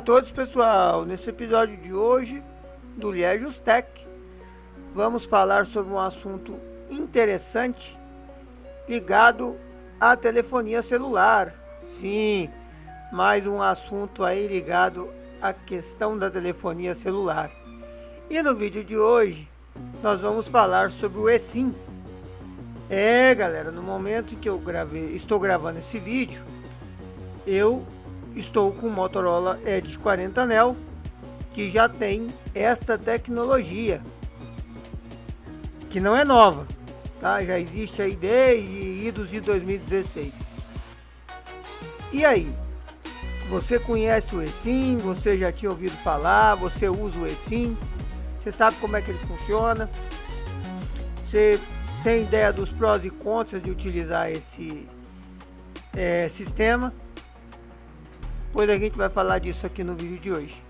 a todos, pessoal. Nesse episódio de hoje do Liejos Tech, vamos falar sobre um assunto interessante ligado à telefonia celular. Sim, mais um assunto aí ligado à questão da telefonia celular. E no vídeo de hoje nós vamos falar sobre o eSIM. Galera, no momento em que estou gravando esse vídeo, eu estou com o Motorola Edge 40 Neo, que já tem esta tecnologia, que não é nova, tá? Já existe aí desde idos de 2016. E aí, você conhece o eSIM? Você já tinha ouvido falar? Você usa o eSIM? Você sabe como é que ele funciona? Você tem ideia dos prós e contras de utilizar esse sistema? Pois a gente vai falar disso aqui no vídeo de hoje.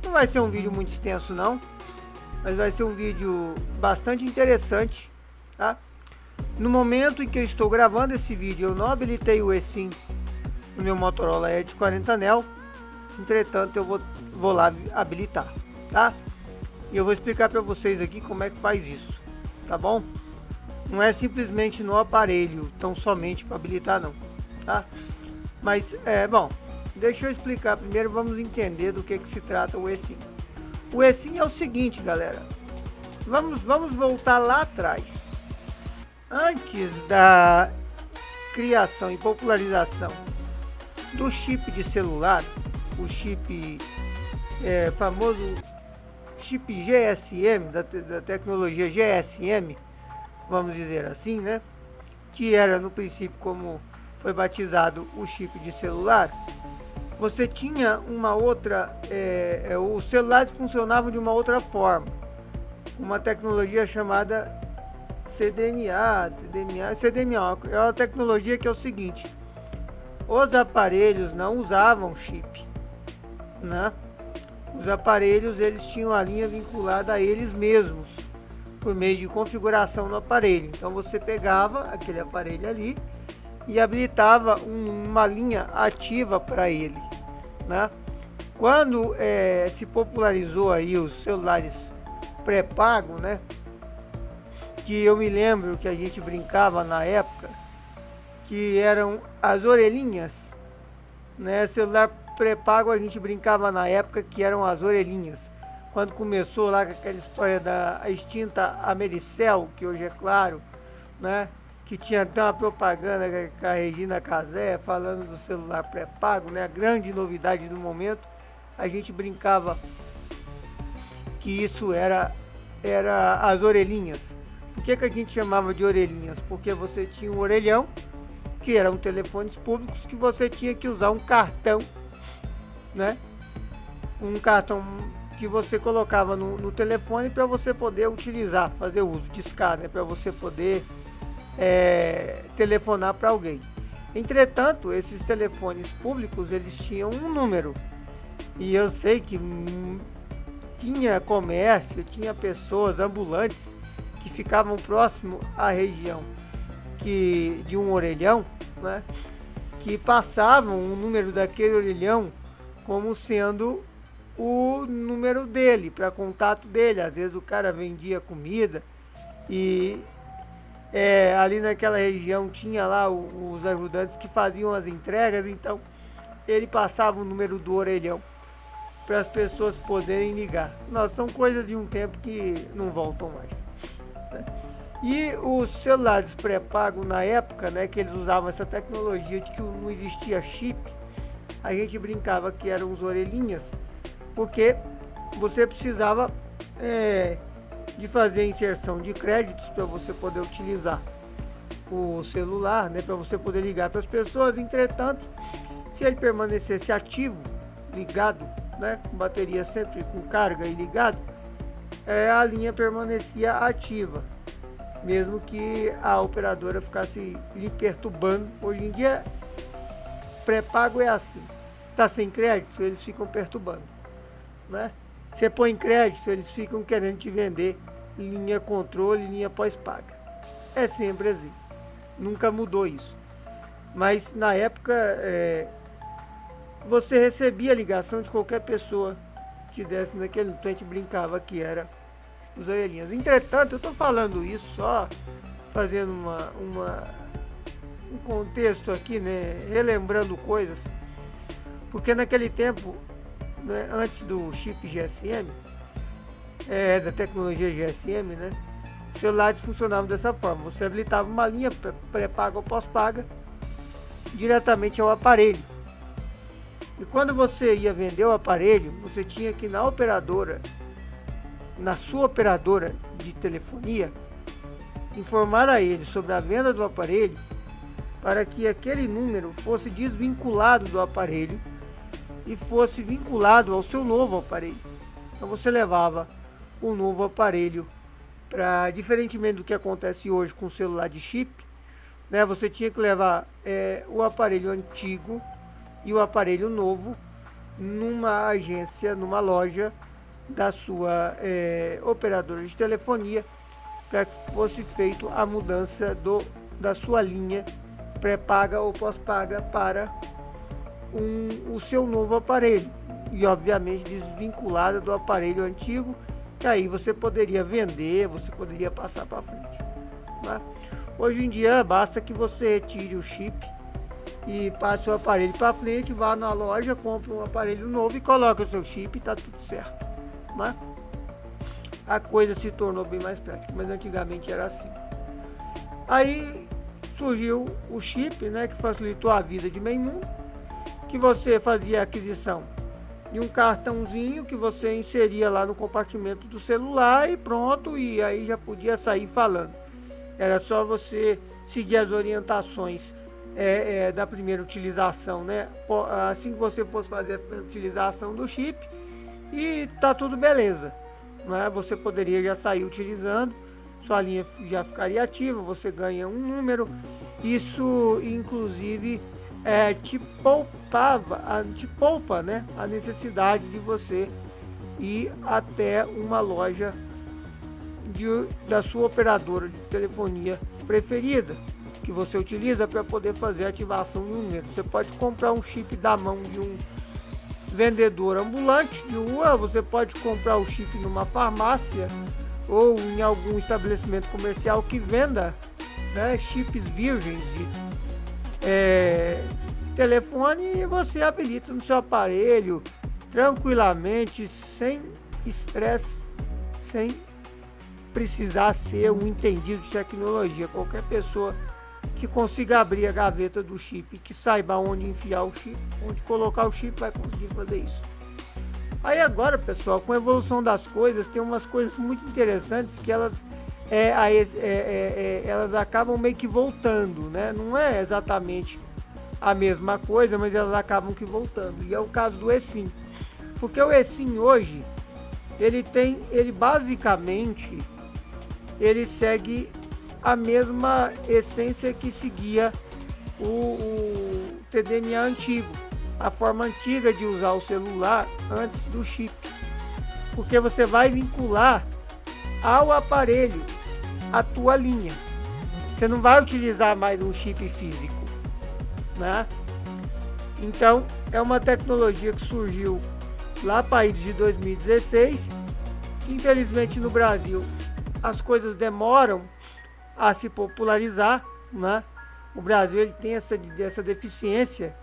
Não vai ser um vídeo muito extenso não, mas vai ser um vídeo bastante interessante, tá? No momento em que eu estou gravando esse vídeo, eu não habilitei o eSIM no meu Motorola Edge 40 Neo. Entretanto, eu vou lá habilitar, tá? E eu vou explicar para vocês aqui como é que faz isso, tá bom? Não é simplesmente no aparelho, tão somente para habilitar não, tá? Mas, bom, deixa eu explicar primeiro, vamos entender do que se trata o eSIM. O eSIM é o seguinte, galera. Vamos voltar lá atrás. Antes da criação e popularização do chip de celular, o chip famoso chip GSM, da tecnologia GSM, vamos dizer assim, né? Que era no princípio como foi batizado o chip de celular. Você tinha uma outra, os celulares funcionavam de uma outra forma, uma tecnologia chamada CDMA. É uma tecnologia que é o seguinte: os aparelhos não usavam chip, né? Os aparelhos, eles tinham a linha vinculada a eles mesmos, por meio de configuração no aparelho. Então você pegava aquele aparelho ali e habilitava uma linha ativa para ele, né? Quando se popularizou aí os celulares pré-pago, né? Que eu me lembro que a gente brincava na época, que eram as orelhinhas, né? Celular pré-pago a gente brincava na época que eram as orelhinhas. Quando começou lá com aquela história da extinta Americell, que hoje é Claro, né? Que tinha até uma propaganda com a Regina Casé falando do celular pré-pago, né? A grande novidade do momento. A gente brincava que isso era as orelhinhas. Por que a gente chamava de orelhinhas? Porque você tinha um orelhão, que eram telefones públicos, que você tinha que usar um cartão, né? Um cartão que você colocava no telefone para você poder utilizar, fazer uso, discar, né? Para você poder telefonar para alguém. Entretanto, esses telefones públicos, eles tinham um número, e eu sei que tinha comércio, tinha pessoas ambulantes que ficavam próximo à região de um orelhão, né, que passavam o número daquele orelhão como sendo o número dele, para contato dele. Às vezes o cara vendia comida e ali naquela região tinha lá os ajudantes que faziam as entregas, então ele passava o número do orelhão para as pessoas poderem ligar. São coisas de um tempo que não voltam mais, né? E os celulares pré-pago na época, né, que eles usavam essa tecnologia de que não existia chip, a gente brincava que eram os orelhinhas, porque você precisava de fazer inserção de créditos para você poder utilizar o celular, né, para você poder ligar para as pessoas. Entretanto, se ele permanecesse ativo, ligado, né, com bateria sempre com carga e ligado, a linha permanecia ativa, mesmo que a operadora ficasse lhe perturbando. Hoje em dia, pré-pago é assim: tá sem crédito, eles ficam perturbando, né? Você põe crédito, eles ficam querendo te vender linha controle, linha pós-paga. É sempre assim, nunca mudou isso. Mas na época você recebia a ligação de qualquer pessoa que desse naquele tempo. A gente brincava que era os orelhinhas. Entretanto, eu estou falando isso só fazendo um contexto aqui, né, relembrando coisas, porque naquele tempo, né, antes do chip GSM, da tecnologia GSM, né, os celulares funcionavam dessa forma: você habilitava uma linha pré-paga ou pós-paga diretamente ao aparelho, e quando você ia vender o aparelho, você tinha que ir na operadora, na sua operadora de telefonia, informar a ele sobre a venda do aparelho, para que aquele número fosse desvinculado do aparelho e fosse vinculado ao seu novo aparelho. Então você levava o novo aparelho para, diferentemente do que acontece hoje com o celular de chip, né, você tinha que levar o aparelho antigo e o aparelho novo numa agência, numa loja da sua operadora de telefonia, para que fosse feita a mudança da sua linha pré-paga ou pós-paga para o seu novo aparelho, e obviamente desvinculada do aparelho antigo, que aí você poderia vender, você poderia passar para frente, né? Hoje em dia basta que você retire o chip e passe o aparelho para frente, vá na loja, compre um aparelho novo e coloque o seu chip e está tudo certo, né? A coisa se tornou bem mais prática, mas antigamente era assim. Aí surgiu o chip, né, que facilitou a vida de meio mundo, que você fazia a aquisição de um cartãozinho que você inseria lá no compartimento do celular e pronto, e aí já podia sair falando. Era só você seguir as orientações da primeira utilização, né? Assim que você fosse fazer a utilização do chip, e tá tudo beleza, né? Você poderia já sair utilizando, sua linha já ficaria ativa, você ganha um número. Isso inclusive te poupa, né, a necessidade de você ir até uma loja da sua operadora de telefonia preferida, que você utiliza para poder fazer a ativação do número. Você pode comprar um chip da mão de um vendedor ambulante de rua, você pode comprar o chip numa farmácia ou em algum estabelecimento comercial que venda, né, chips virgens de telefone, e você habilita no seu aparelho tranquilamente, sem estresse, sem precisar ser um entendido de tecnologia. Qualquer pessoa que consiga abrir a gaveta do chip, que saiba onde enfiar o chip, onde colocar o chip, vai conseguir fazer isso. Aí agora, pessoal, com a evolução das coisas, tem umas coisas muito interessantes que elas acabam meio que voltando, né? Não é exatamente a mesma coisa, mas elas acabam que voltando. E é o caso do eSIM. Porque o eSIM hoje, ele basicamente segue a mesma essência que seguia o TDMA antigo, a forma antiga de usar o celular antes do chip, porque você vai vincular ao aparelho a tua linha, você não vai utilizar mais um chip físico, né? Então é uma tecnologia que surgiu lá para aí de 2016, que infelizmente no Brasil as coisas demoram a se popularizar, né? O Brasil ele tem essa deficiência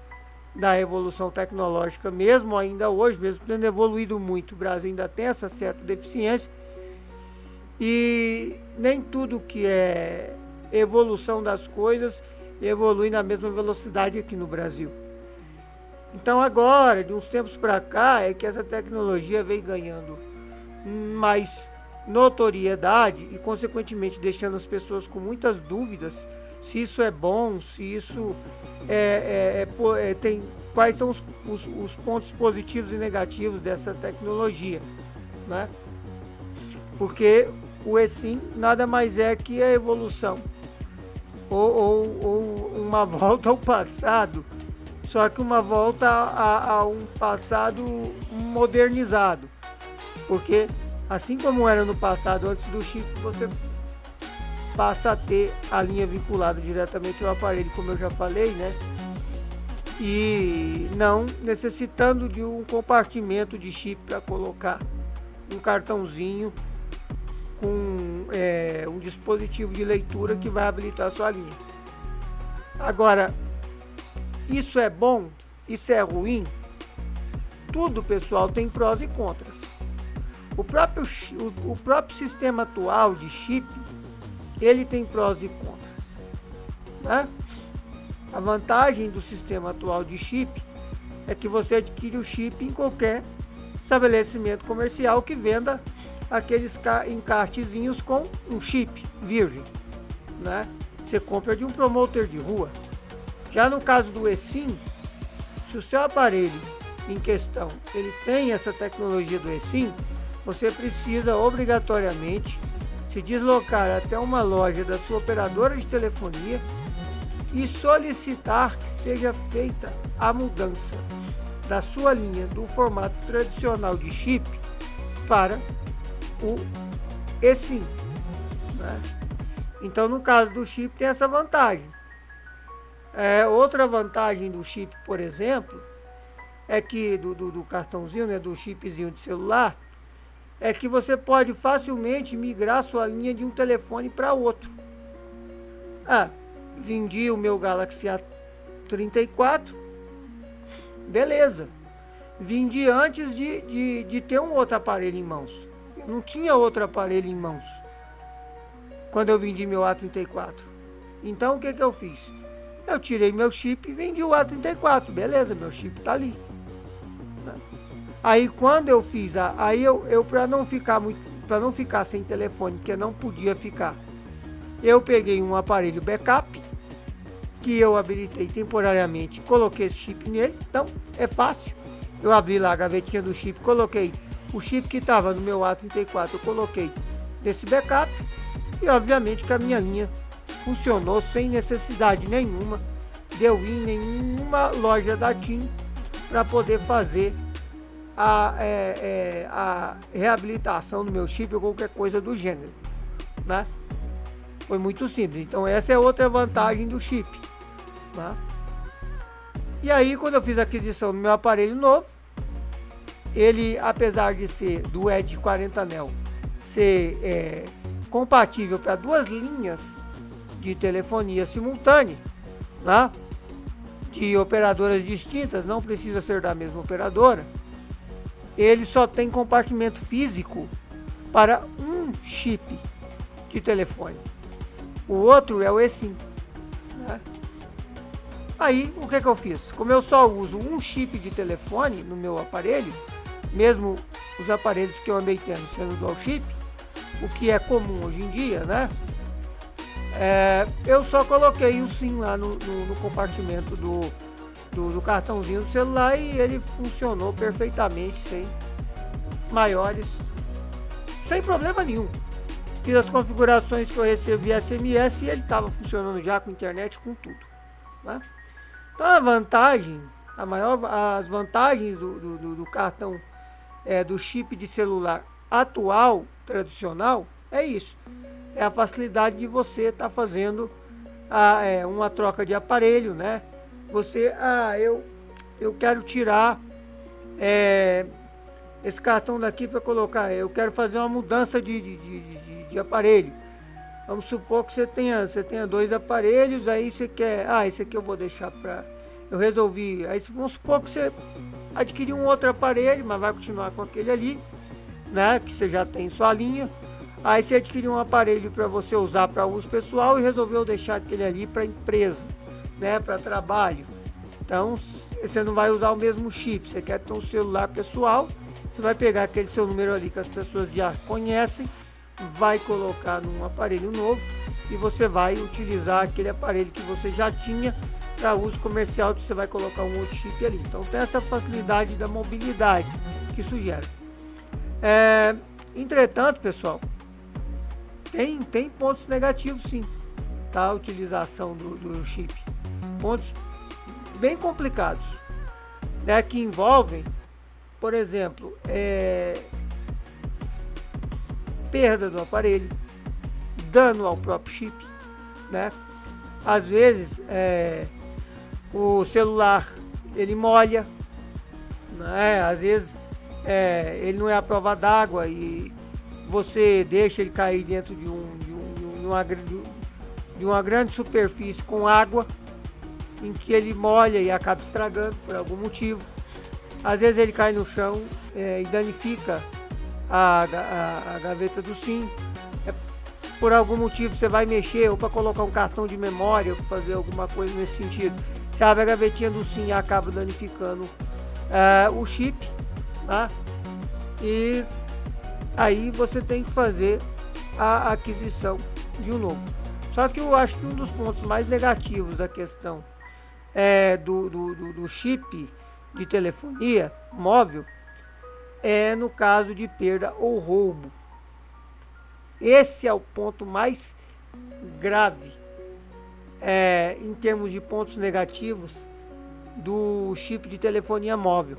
da evolução tecnológica, mesmo ainda hoje, mesmo tendo evoluído muito, o Brasil ainda tem essa certa deficiência, e nem tudo que é evolução das coisas evolui na mesma velocidade aqui no Brasil. Então agora, de uns tempos para cá, é que essa tecnologia vem ganhando mais notoriedade e consequentemente deixando as pessoas com muitas dúvidas se isso é bom, se isso tem, quais são os pontos positivos e negativos dessa tecnologia, né? Porque o eSIM nada mais é que a evolução ou uma volta ao passado, só que uma volta a um passado modernizado, porque assim como era no passado, antes do chip, você passa a ter a linha vinculada diretamente ao aparelho, como eu já falei, né? e não necessitando de um compartimento de chip para colocar um cartãozinho com um dispositivo de leitura que vai habilitar a sua linha. Agora, isso é bom? Isso é ruim? Tudo, pessoal, tem prós e contras. O próprio sistema atual de chip, ele tem prós e contras, né? A vantagem do sistema atual de chip é que você adquire o chip em qualquer estabelecimento comercial que venda aqueles encartezinhos com um chip virgem, né? Você compra de um promotor de rua. Já no caso do eSIM, se o seu aparelho em questão ele tem essa tecnologia do eSIM, você precisa obrigatoriamente se deslocar até uma loja da sua operadora de telefonia e solicitar que seja feita a mudança da sua linha do formato tradicional de chip para o eSIM, né? Então, no caso do chip, tem essa vantagem. Outra vantagem do chip, por exemplo, é que do cartãozinho, né, do chipzinho de celular, é que você pode facilmente migrar sua linha de um telefone para outro. Vendi o meu Galaxy A34, beleza. Vendi antes de ter um outro aparelho em mãos. Eu não tinha outro aparelho em mãos quando eu vendi meu A34. Então, o que eu fiz? Eu tirei meu chip e vendi o A34. Beleza, meu chip tá ali. Aí, quando eu fiz, eu para não ficar sem telefone, porque não podia ficar, eu peguei um aparelho backup que eu habilitei temporariamente, coloquei esse chip nele. Então, é fácil. Eu abri lá a gavetinha do chip, coloquei o chip que estava no meu A34, eu coloquei nesse backup. E obviamente que a minha linha funcionou sem necessidade nenhuma de eu ir em nenhuma loja da TIM para poder fazer a reabilitação do meu chip ou qualquer coisa do gênero, né? Foi muito simples. Então essa é outra vantagem do chip, né? E aí, quando eu fiz a aquisição do meu aparelho novo, ele, apesar de ser do Edge 40 Neo, ser compatível para duas linhas de telefonia simultânea, né, de operadoras distintas, não precisa ser da mesma operadora, ele só tem compartimento físico para um chip de telefone. O outro é o eSIM, né? Aí, o que eu fiz? Como eu só uso um chip de telefone no meu aparelho, mesmo os aparelhos que eu andei tendo sendo dual chip, o que é comum hoje em dia, né? Eu só coloquei o SIM lá no compartimento do cartãozinho do celular e ele funcionou perfeitamente, sem problema nenhum. Fiz as configurações que eu recebi via SMS e ele estava funcionando já com internet, com tudo, né? Então as vantagens do cartão do chip de celular atual, tradicional, é isso. É a facilidade de você estar fazendo uma troca de aparelho, né? Você, eu quero tirar esse cartão daqui para colocar, eu quero fazer uma mudança de aparelho. Vamos supor que você tenha dois aparelhos, aí você quer, esse aqui eu vou deixar para... Eu resolvi, aí vamos supor que você adquiriu um outro aparelho, mas vai continuar com aquele ali, né, que você já tem sua linha. Aí você adquiriu um aparelho para você usar para uso pessoal e resolveu deixar aquele ali para empresa, né, para trabalho. Então, você não vai usar o mesmo chip, você quer ter um celular pessoal, você vai pegar aquele seu número ali que as pessoas já conhecem, vai colocar num aparelho novo e você vai utilizar aquele aparelho que você já tinha para uso comercial, você vai colocar um outro chip ali. Então tem essa facilidade da mobilidade que isso gera. Entretanto, pessoal, tem pontos negativos sim, tá? A utilização do chip. Pontos bem complicados, né? Que envolvem, por exemplo, perda do aparelho, dano ao próprio chip, né? Às vezes o celular ele molha, né? Às vezes ele não é à prova d'água e você deixa ele cair dentro de uma grande superfície com água, em que ele molha e acaba estragando por algum motivo. Às vezes ele cai no chão e danifica a gaveta do SIM. Por algum motivo você vai mexer ou para colocar um cartão de memória ou para fazer alguma coisa nesse sentido. Você abre a gavetinha do SIM e acaba danificando o chip, tá? E aí você tem que fazer a aquisição de um novo. Só que eu acho que um dos pontos mais negativos da questão do chip de telefonia móvel é no caso de perda ou roubo. Esse é o ponto mais grave em termos de pontos negativos do chip de telefonia móvel.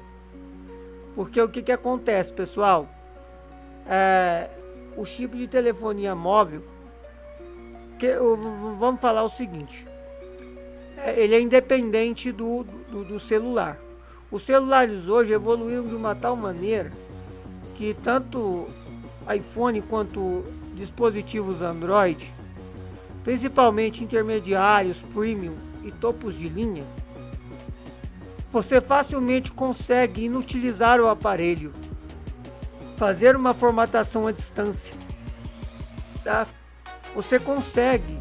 Porque o que acontece, pessoal? O chip de telefonia móvel, vamos falar o seguinte, ele é independente do celular. Os celulares hoje evoluíram de uma tal maneira que tanto iPhone quanto dispositivos Android, principalmente intermediários, premium e topos de linha, você facilmente consegue inutilizar o aparelho, fazer uma formatação à distância, tá? Você consegue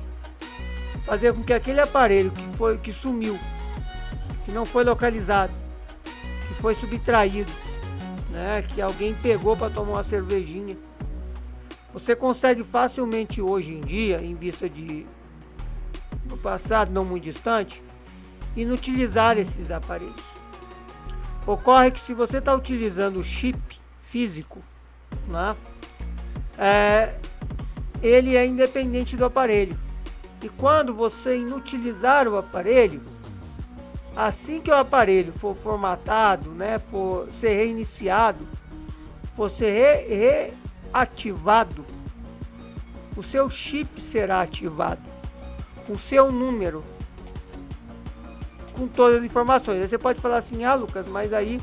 fazer com que aquele aparelho que sumiu, que não foi localizado, que foi subtraído, né, que alguém pegou para tomar uma cervejinha, você consegue facilmente hoje em dia, em vista do passado não muito distante, inutilizar esses aparelhos. Ocorre que se você está utilizando o chip físico, né, ele é independente do aparelho. E quando você inutilizar o aparelho, assim que o aparelho for formatado, né, for ser reiniciado, for ser reativado, o seu chip será ativado, com seu número, com todas as informações. Aí você pode falar assim: ah, Lucas, mas aí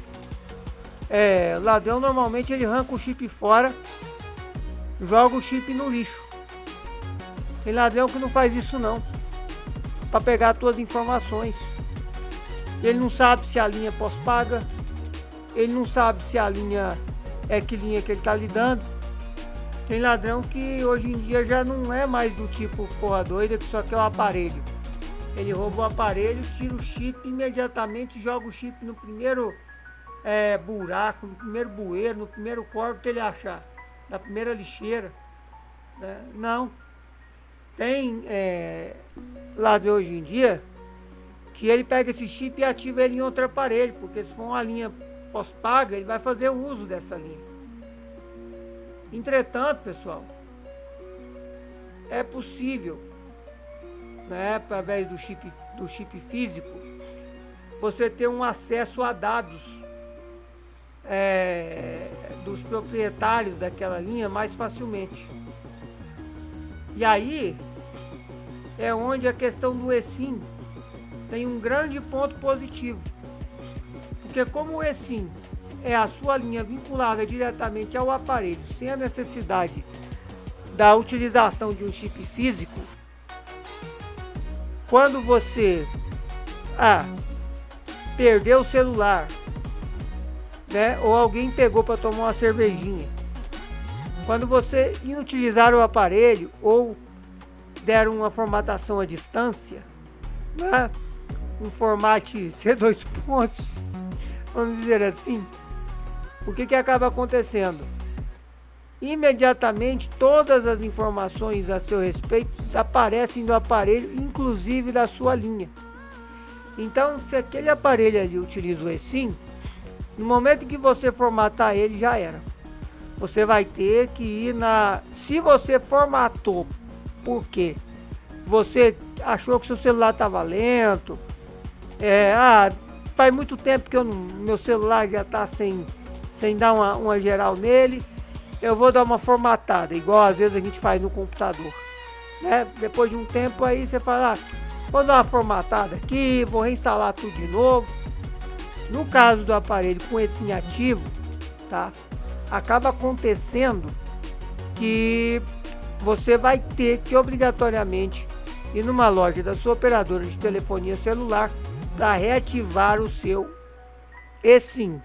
ladrão normalmente ele arranca o chip fora, joga o chip no lixo. Tem ladrão que não faz isso não, para pegar as tuas informações. Ele não sabe se a linha é pós-paga, ele não sabe se a linha que linha que ele está lidando. Tem ladrão que hoje em dia já não é mais do tipo porra doida que só quer o aparelho. Ele rouba o aparelho, tira o chip imediatamente, joga o chip no primeiro buraco, no primeiro bueiro, no primeiro corpo que ele achar, na primeira lixeira, né? Não. Tem ladrão hoje em dia que ele pega esse chip e ativa ele em outro aparelho, porque se for uma linha pós-paga, ele vai fazer o uso dessa linha. Entretanto, pessoal, é possível, né, através do chip físico, você ter um acesso a dados dos proprietários daquela linha mais facilmente. E aí é onde a questão do eSIM tem um grande ponto positivo, porque como o eSIM é a sua linha vinculada diretamente ao aparelho, sem a necessidade da utilização de um chip físico, quando você perdeu o celular, né, ou alguém pegou para tomar uma cervejinha, quando você inutilizar o aparelho ou der uma formatação à distância, né, um formato C2 pontos, vamos dizer assim, o que acaba acontecendo? Imediatamente todas as informações a seu respeito desaparecem do aparelho, inclusive da sua linha. Então, se aquele aparelho ali utiliza o eSIM, no momento em que você formatar ele, já era. Você vai ter que ir se você formatou porque você achou que seu celular estava lento, faz muito tempo que meu celular já está sem dar uma geral nele, eu vou dar uma formatada, igual às vezes a gente faz no computador, né? Depois de um tempo aí você fala, vou dar uma formatada aqui, vou reinstalar tudo de novo. No caso do aparelho com eSIM ativo, tá? Acaba acontecendo que você vai ter que obrigatoriamente ir numa loja da sua operadora de telefonia celular para reativar o seu eSIM.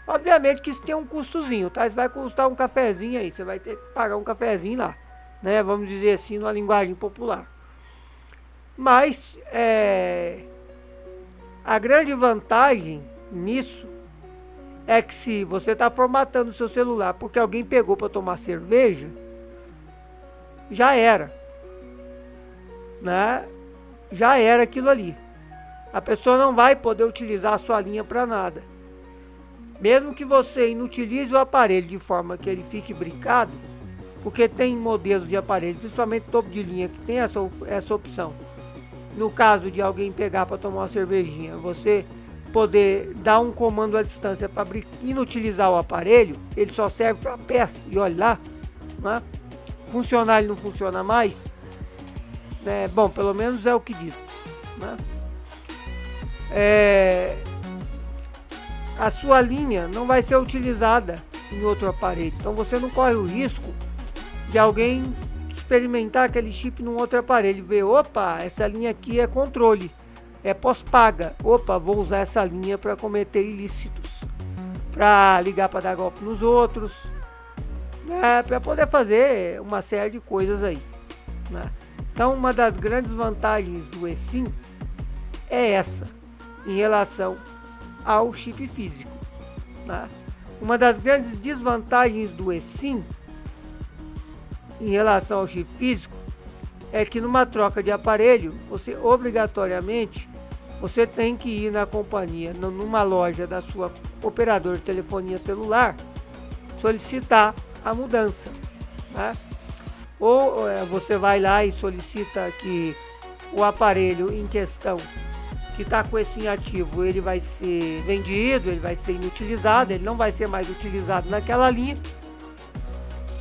Obviamente que isso tem um custozinho, tá? Isso vai custar um cafezinho aí, você vai ter que pagar um cafezinho lá, né? Vamos dizer assim, numa linguagem popular. Mas a grande vantagem nisso é que se você está formatando o seu celular porque alguém pegou para tomar cerveja, já era, né? Já era aquilo ali. A pessoa não vai poder utilizar a sua linha para nada. Mesmo que você inutilize o aparelho de forma que ele fique brincado, porque tem modelos de aparelho, principalmente topo de linha, que tem essa opção. No caso de alguém pegar para tomar uma cervejinha, você poder dar um comando à distância para inutilizar o aparelho, ele só serve para peça, e olha lá, né? Funcionar ele não funciona mais, né? Bom, pelo menos é o que diz, né? A sua linha não vai ser utilizada em outro aparelho, então você não corre o risco de alguém experimentar aquele chip num outro aparelho, ver, opa, essa linha aqui é controle, é pós-paga, opa, vou usar essa linha para cometer ilícitos, para ligar para dar golpe nos outros, né, para poder fazer uma série de coisas aí, né? Então, uma das grandes vantagens do eSIM é essa, em relação ao chip físico, né? Uma das grandes desvantagens do eSIM em relação ao chip físico é que numa troca de aparelho, você obrigatoriamente você tem que ir na companhia, numa loja da sua operadora de telefonia celular, solicitar a mudança, né? Ou você vai lá e solicita que o aparelho em questão que está com esse ativo, ele vai ser vendido, ele vai ser inutilizado, ele não vai ser mais utilizado naquela linha,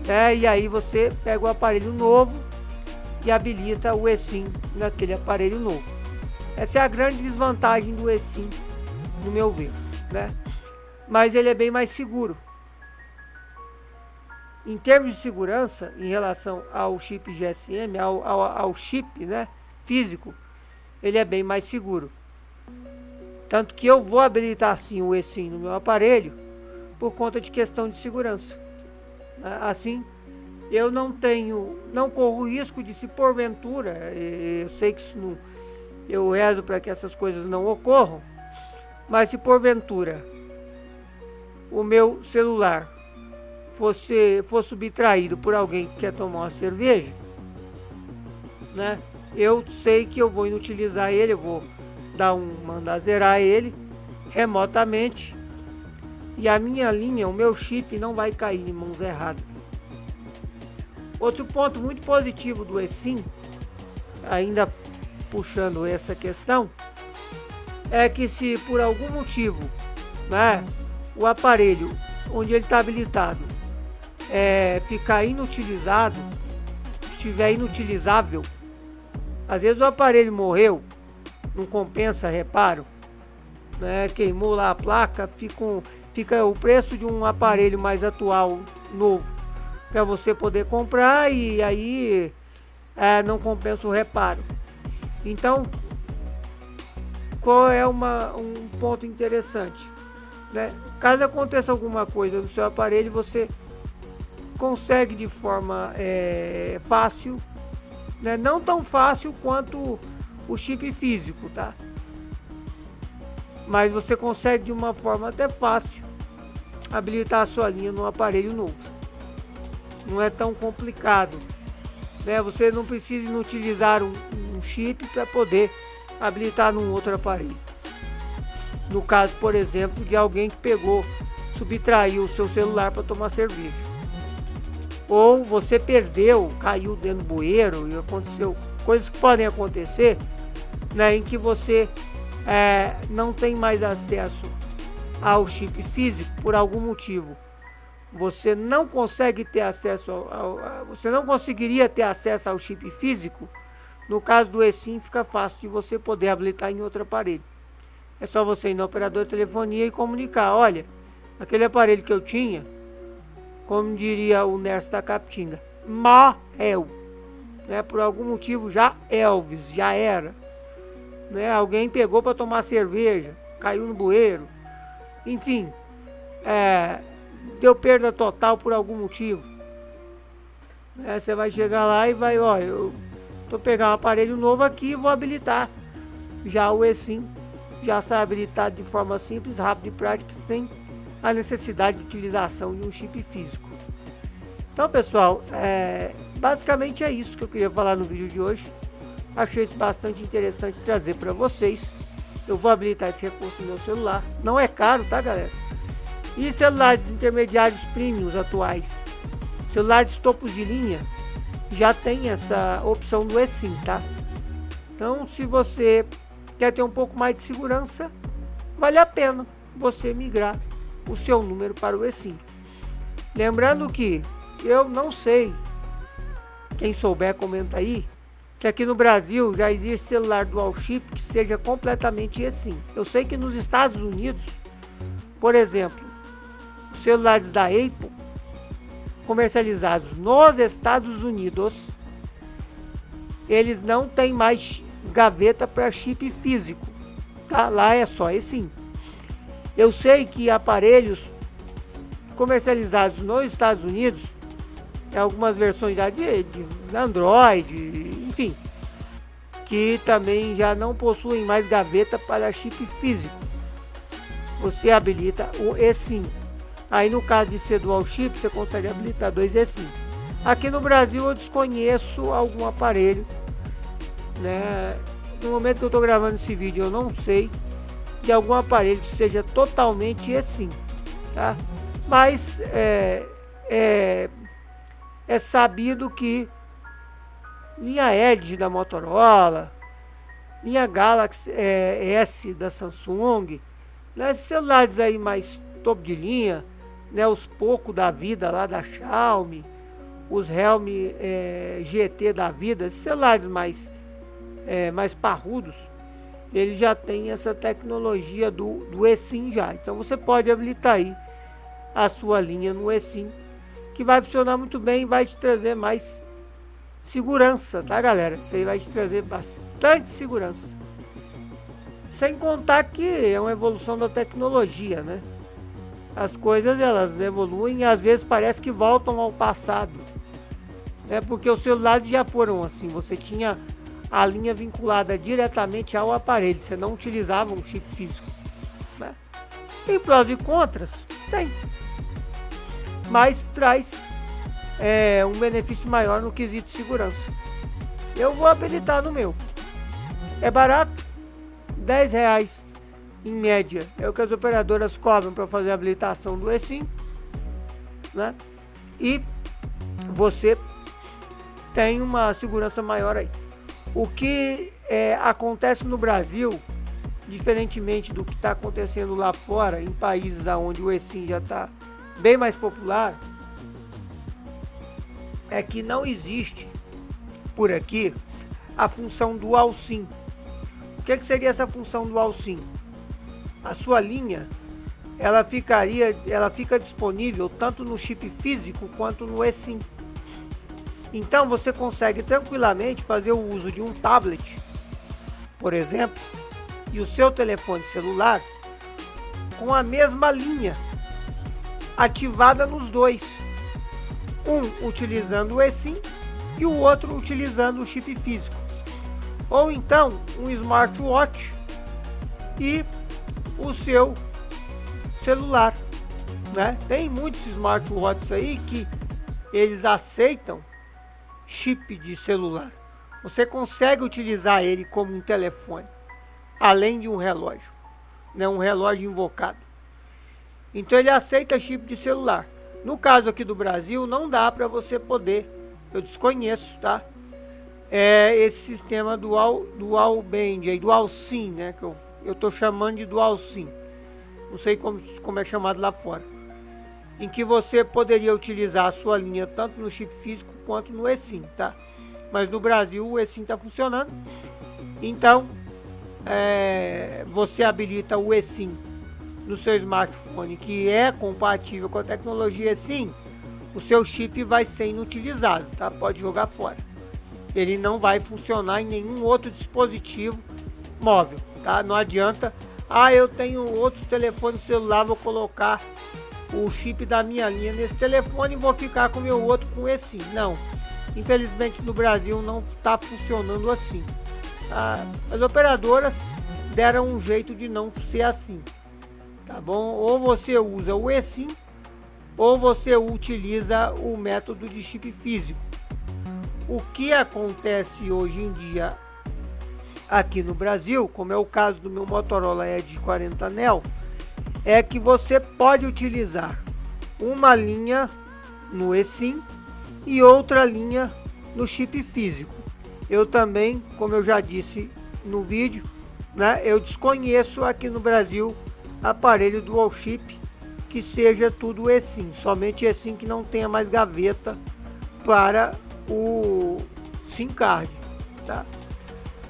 né? E aí você pega o aparelho novo e habilita o eSIM naquele aparelho novo. Essa é a grande desvantagem do eSIM, no meu ver, né? Mas ele é bem mais seguro. Em termos de segurança, em relação ao chip GSM, ao chip, né, físico, ele é bem mais seguro. Tanto que eu vou habilitar sim o eSIM no meu aparelho por conta de questão de segurança. Assim, eu não corro risco de, se porventura, eu sei que isso não, eu rezo para que essas coisas não ocorram, mas se porventura o meu celular for subtraído por alguém que quer tomar uma cerveja, né, eu sei que eu vou inutilizar ele, eu vou mandar zerar ele remotamente, e a minha linha, o meu chip não vai cair em mãos erradas. Outro ponto muito positivo do eSIM, ainda puxando essa questão, é que se por algum motivo, né, o aparelho onde ele está habilitado ficar inutilizado, estiver inutilizável, às vezes o aparelho morreu, não compensa reparo, né? Queimou lá a placa, fica o preço de um aparelho mais atual, novo, para você poder comprar, e aí não compensa o reparo. Então, qual é um ponto interessante, né? Caso aconteça alguma coisa no seu aparelho, você consegue de forma fácil, né? Não tão fácil quanto o chip físico, tá? Mas você consegue de uma forma até fácil habilitar a sua linha no aparelho novo. Não é tão complicado, né? Você não precisa utilizar um chip para poder habilitar num outro aparelho. No caso, por exemplo, de alguém que subtraiu o seu celular para tomar cerveja. Ou você perdeu, caiu dentro do bueiro e aconteceu coisas que podem acontecer, né, em que você não tem mais acesso ao chip físico por algum motivo. Você não consegue ter acesso você não conseguiria ter acesso ao chip físico. No caso do eSIM, fica fácil de você poder habilitar em outro aparelho. É só você ir na operadora de telefonia e comunicar: olha, aquele aparelho que eu tinha, como diria o Nerso da Capitinga, morreu, né? Por algum motivo já Elvis, já era, né? Alguém pegou para tomar cerveja, caiu no bueiro, enfim, deu perda total por algum motivo. Você vai chegar lá e vai, ó, eu tô pegando um aparelho novo aqui e vou habilitar. Já o eSIM já sai habilitado de forma simples, rápida e prática, sem a necessidade de utilização de um chip físico. Então, pessoal, basicamente é isso que eu queria falar no vídeo de hoje. Achei isso bastante interessante trazer para vocês. Eu vou habilitar esse recurso no meu celular. Não é caro, tá, galera? E celulares intermediários premiums atuais, celulares topos de linha, já tem essa opção do eSIM, tá? Então, se você quer ter um pouco mais de segurança, vale a pena você migrar o seu número para o eSIM. Lembrando que eu não sei, quem souber comenta aí, se aqui no Brasil já existe celular dual chip que seja completamente eSIM. Eu sei que nos Estados Unidos, por exemplo, os celulares da Apple comercializados nos Estados Unidos, eles não têm mais gaveta para chip físico, tá? Lá é só eSIM. Eu sei que aparelhos comercializados nos Estados Unidos, algumas versões de Android, enfim, que também já não possuem mais gaveta para chip físico. Você habilita o eSIM. Aí no caso de ser dual chip, você consegue habilitar 2 eSIM. Aqui no Brasil eu desconheço algum aparelho, né? No momento que eu estou gravando esse vídeo eu não sei de algum aparelho que seja totalmente eSIM, tá? Mas é sabido que linha Edge da Motorola, linha Galaxy S da Samsung, né, celulares aí mais topo de linha, né, os Poco da vida lá da Xiaomi, os Realme GT da vida, esses celulares mais parrudos, ele já tem essa tecnologia do eSIM já. Então você pode habilitar aí a sua linha no eSIM, que vai funcionar muito bem e vai te trazer mais segurança, tá, galera? Isso aí vai te trazer bastante segurança. Sem contar que é uma evolução da tecnologia, né? As coisas, elas evoluem e às vezes parece que voltam ao passado. Porque os celulares já foram assim, você tinha a linha vinculada diretamente ao aparelho, você não utilizava um chip físico, né? Tem prós e contras? Tem. Mas traz um benefício maior no quesito segurança. Eu vou habilitar no meu. É barato, R$10 em média é o que as operadoras cobram para fazer a habilitação do eSIM, né? E você tem uma segurança maior aí. O que acontece no Brasil, diferentemente do que está acontecendo lá fora, em países onde o eSIM já está bem mais popular, é que não existe por aqui a função dual SIM. O que seria essa função dual SIM? A sua linha, ela fica disponível tanto no chip físico quanto no eSIM. Então você consegue tranquilamente fazer o uso de um tablet, por exemplo, e o seu telefone celular com a mesma linha ativada nos dois, um utilizando o eSIM e o outro utilizando o chip físico, ou então um smartwatch e o seu celular, né? Tem muitos smartwatches aí que eles aceitam chip de celular. Você consegue utilizar ele como um telefone, além de um relógio, né? Um relógio invocado. Então ele aceita chip de celular. No caso aqui do Brasil, não dá para você poder, eu desconheço, tá? Esse sistema dual band, dual SIM, né? Que eu tô chamando de dual SIM. Não sei como é chamado lá fora. Em que você poderia utilizar a sua linha tanto no chip físico quanto no eSIM, tá? Mas no Brasil o eSIM tá funcionando. Então, você habilita o eSIM no seu smartphone, que é compatível com a tecnologia eSIM, o seu chip vai ser inutilizado, tá? Pode jogar fora. Ele não vai funcionar em nenhum outro dispositivo móvel, tá? Não adianta, eu tenho outro telefone celular, vou colocar o chip da minha linha nesse telefone e vou ficar com o meu outro com eSIM. Não, infelizmente no Brasil não está funcionando assim. As operadoras deram um jeito de não ser assim, tá bom? Ou você usa o eSIM ou você utiliza o método de chip físico. O que acontece hoje em dia aqui no Brasil, como é o caso do meu Motorola Edge 40 Neo, é que você pode utilizar uma linha no eSIM e outra linha no chip físico. Eu também, como eu já disse no vídeo, né, eu desconheço aqui no Brasil aparelho dual chip que seja tudo eSIM, somente eSIM que não tenha mais gaveta para o SIM card, tá?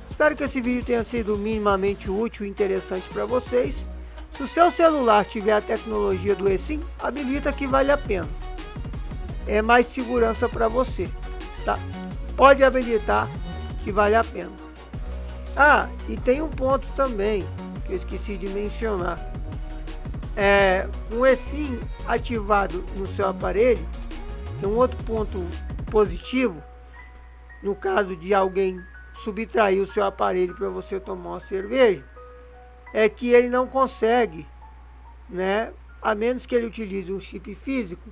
Espero que esse vídeo tenha sido minimamente útil e interessante para vocês. Se o seu celular tiver a tecnologia do eSIM, habilita, que vale a pena. É mais segurança para você, tá? Pode habilitar, que vale a pena. E tem um ponto também que eu esqueci de mencionar. Com o eSIM ativado no seu aparelho, tem um outro ponto positivo. No caso de alguém subtrair o seu aparelho para você tomar uma cerveja, é que ele não consegue, né, a menos que ele utilize um chip físico,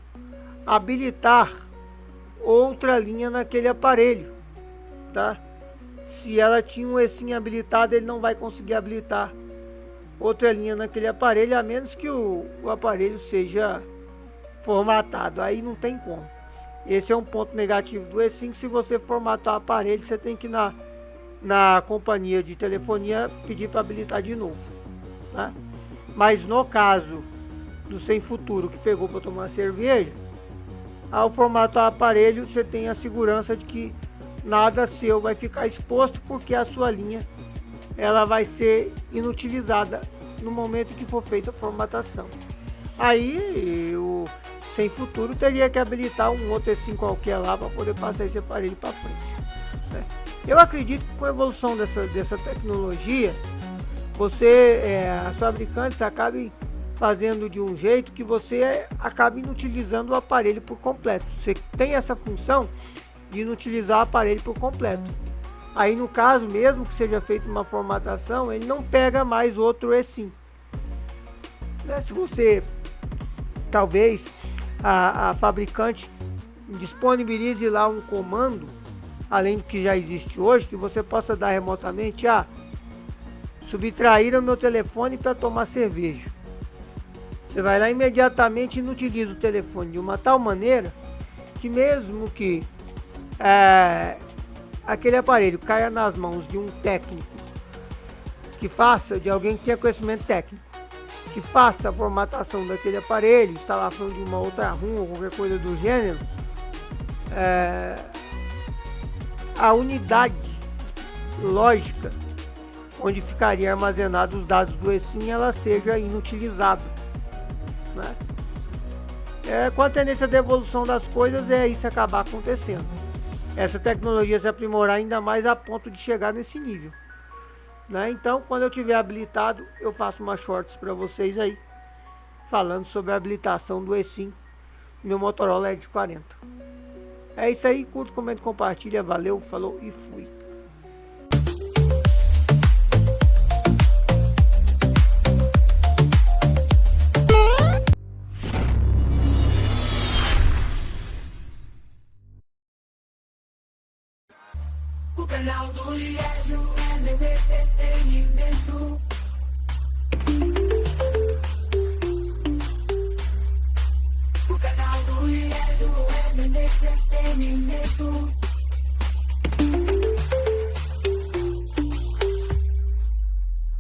habilitar outra linha naquele aparelho, tá? Se ela tinha um eSIM habilitado, ele não vai conseguir habilitar outra linha naquele aparelho, a menos que o aparelho seja formatado. Aí não tem como. Esse é um ponto negativo do eSIM. Se você formatar o aparelho, você tem que ir na companhia de telefonia pedir para habilitar de novo, né? Mas no caso do Sem Futuro, que pegou para tomar cerveja, ao formatar o aparelho, você tem a segurança de que nada seu vai ficar exposto, porque a sua linha ela vai ser inutilizada no momento que for feita a formatação. Aí o Sem Futuro teria que habilitar um outro eSIM qualquer lá para poder passar esse aparelho para frente, né? Eu acredito que com a evolução dessa tecnologia, as fabricantes acabem fazendo de um jeito que você acabe inutilizando o aparelho por completo. Você tem essa função de inutilizar o aparelho por completo. Aí no caso, mesmo que seja feita uma formatação, ele não pega mais outro eSIM, né? Se você, talvez, a fabricante disponibilize lá um comando, além do que já existe hoje, que você possa dar remotamente: subtraíram meu telefone para tomar cerveja. Você vai lá imediatamente e inutiliza o telefone de uma tal maneira que, mesmo que aquele aparelho caia nas mãos de um técnico de alguém que tenha conhecimento técnico, que faça a formatação daquele aparelho, instalação de uma outra ROM ou qualquer coisa do gênero, a unidade lógica onde ficaria armazenados os dados do eSIM, ela seja inutilizada, né? Com a tendência de evolução das coisas, isso acabar acontecendo. Essa tecnologia se aprimorar ainda mais a ponto de chegar nesse nível, né? Então, quando eu tiver habilitado, eu faço uma shorts para vocês aí, falando sobre a habilitação do eSIM no meu Motorola Edge 40. É isso aí, curta, comenta, compartilha, valeu, falou e fui. O canal do Liésio é meu entretenimento. O canal do Liésio é meu entretenimento.